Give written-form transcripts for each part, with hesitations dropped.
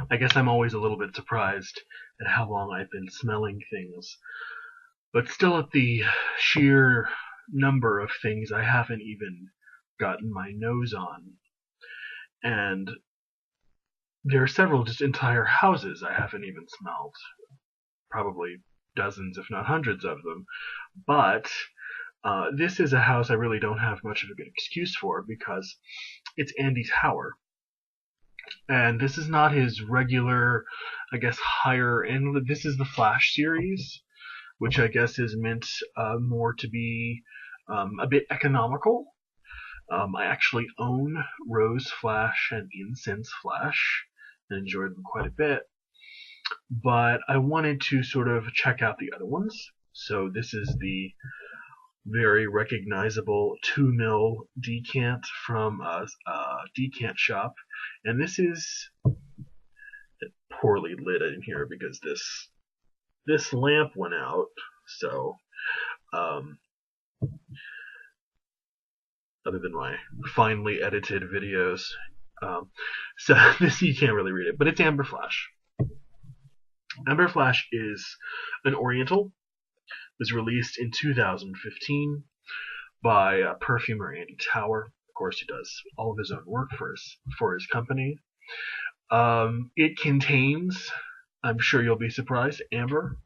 I guess I'm always a little bit surprised at how long I've been smelling things, but still at the sheer number of things I haven't even gotten my nose on. And there are several just entire houses I haven't even smelled, probably dozens, if not hundreds of them. But this is a house I really don't have much of a good excuse for because it's Andy Tower. And this is not his regular, I guess, higher end. This is the Flash series, which I guess is meant more to be a bit economical. I actually own Rose Flash and Incense Flash and enjoyed them quite a bit. But I wanted to sort of check out the other ones. So this is the very recognizable 2 ml decant from a decant shop. And this is poorly lit in here because this lamp went out. So um, other than my finely edited videos, so this you can't really read it, but it's Amber Flash. Amber Flash is an Oriental. It was released in 2015 by perfumer Andy Tower. Of course, he does all of his own work for his company. It contains, I'm sure you'll be surprised, amber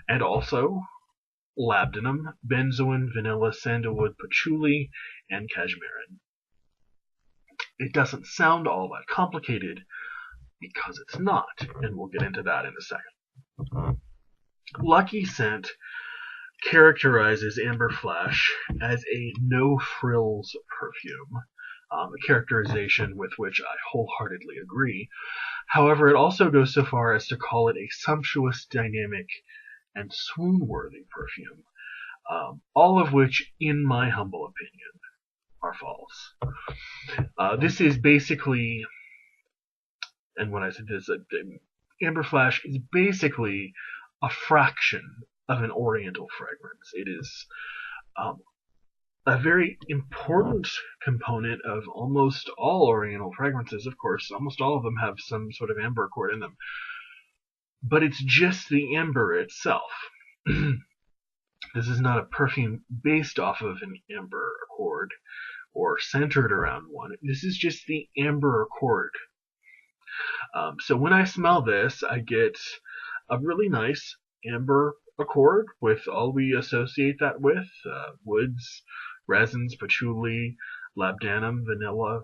and also labdanum, benzoin, vanilla, sandalwood, patchouli, and cashmere. It doesn't sound all that complicated because it's not, and we'll get into that in a second. Lucky Scent characterizes Amber Flash as a no-frills perfume, a characterization with which I wholeheartedly agree. However, it also goes so far as to call it a sumptuous, dynamic, and swoon-worthy perfume, all of which, in my humble opinion, are false. This is basically, and when I said this, Amber Flash is basically a fraction of an Oriental fragrance. It is a very important component of almost all Oriental fragrances. Of course, almost all of them have some sort of amber accord in them. But it's just the amber itself. This is not a perfume based off of an amber accord or centered around one. This is just the amber accord. So when I smell this, I get a really nice amber accord with all we associate that with, woods, resins, patchouli, labdanum, vanilla.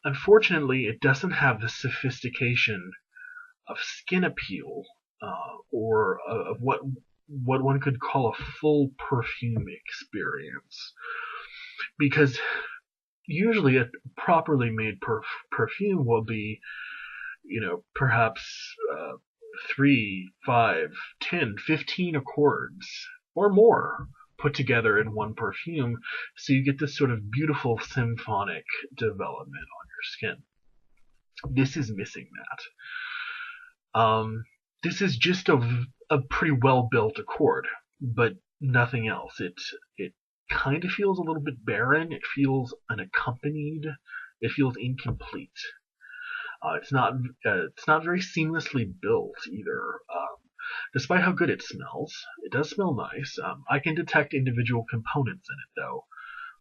Unfortunately, it doesn't have the sophistication of skin appeal or of what one could call a full perfume experience. Because usually a properly made perfume will be, perhaps 3, 5, 10, 15 accords or more put together in one perfume, so you get this sort of beautiful symphonic development on your skin. This is missing that. This is just a pretty well built accord, but nothing else. It kind of feels a little bit barren. It feels unaccompanied. It feels incomplete. It's not very seamlessly built either. Despite how good it smells, it does smell nice. I can detect individual components in it though,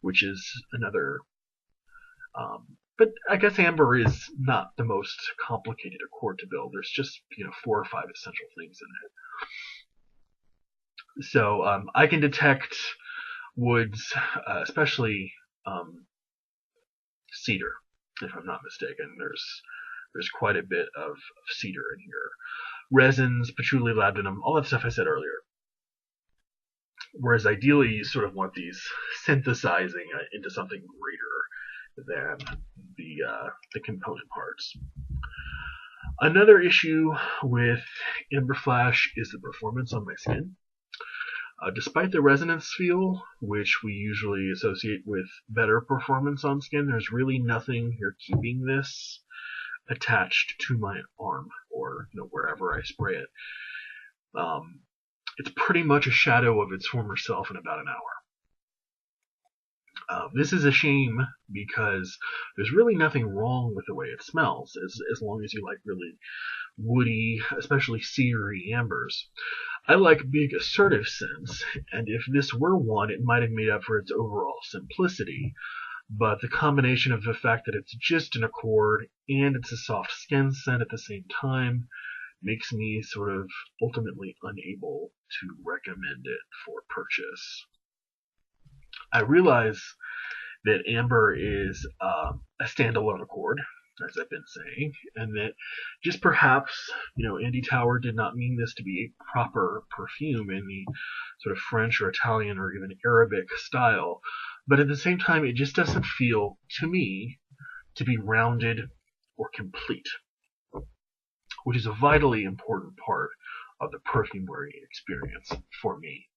which is another. But I guess amber is not the most complicated accord to build. There's just 4 or 5 essential things in it. So I can detect woods, especially cedar, if I'm not mistaken. There's quite a bit of cedar in here. Resins, patchouli, labdanum, all that stuff I said earlier. Whereas ideally you sort of want these synthesizing into something greater than the component parts. Another issue with Amber Flash is the performance on my skin. Despite the resonance feel, which we usually associate with better performance on skin, there's really nothing here keeping this attached to my arm or wherever I spray it. It's pretty much a shadow of its former self in about an hour. This is a shame because there's really nothing wrong with the way it smells, as long as you like really woody, especially cedary ambers. I like big assertive scents, and if this were one, it might have made up for its overall simplicity. But the combination of the fact that it's just an accord and it's a soft skin scent at the same time makes me sort of ultimately unable to recommend it for purchase. I realize that amber is a standalone accord, as I've been saying, and that just perhaps, Andy Tower did not mean this to be a proper perfume in the sort of French or Italian or even Arabic style, but at the same time, it just doesn't feel, to me, to be rounded or complete, which is a vitally important part of the perfume wearing experience for me.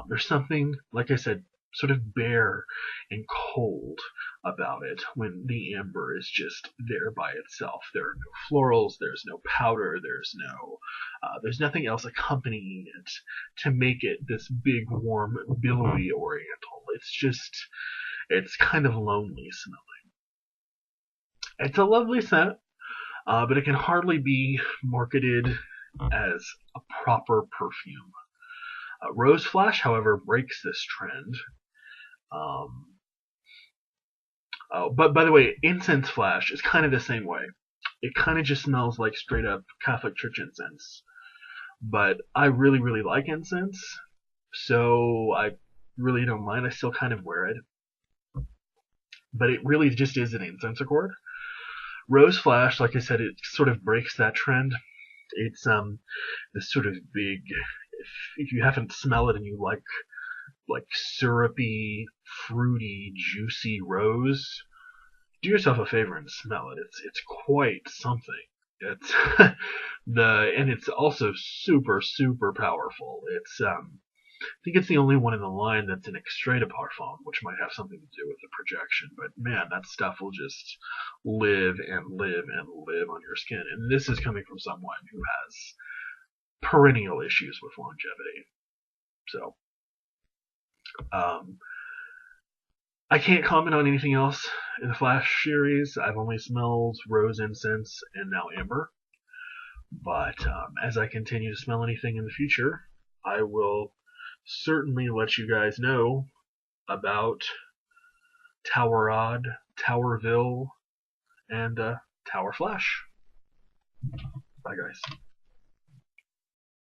There's something, like I said, sort of bare and cold about it when the amber is just there by itself. There are no florals, there's no powder, there's nothing else accompanying it to make it this big, warm, billowy oriental. It's kind of lonely smelling. It's a lovely scent, but it can hardly be marketed as a proper perfume. Rose Flash, however, breaks this trend. But by the way, Incense Flash is kind of the same way. It kind of just smells like straight up Catholic Church incense. But I really, really like incense, so I really don't mind. I still kind of wear it. But it really just is an incense accord. Rose Flash, like I said, it sort of breaks that trend. It's this sort of big, if you haven't smelled it and you like syrupy, fruity, juicy rose, do yourself a favor and smell it. It's quite something. It's and it's also super, super powerful. I think it's the only one in the line that's an extrait de parfum, which might have something to do with the projection. But man, that stuff will just live and live and live on your skin. And this is coming from someone who has perennial issues with longevity. So I can't comment on anything else in the Flash series. I've only smelled rose incense and now amber. But as I continue to smell anything in the future, I will certainly let you guys know about Towerade, Towerville, and Tower Flash. Bye, guys.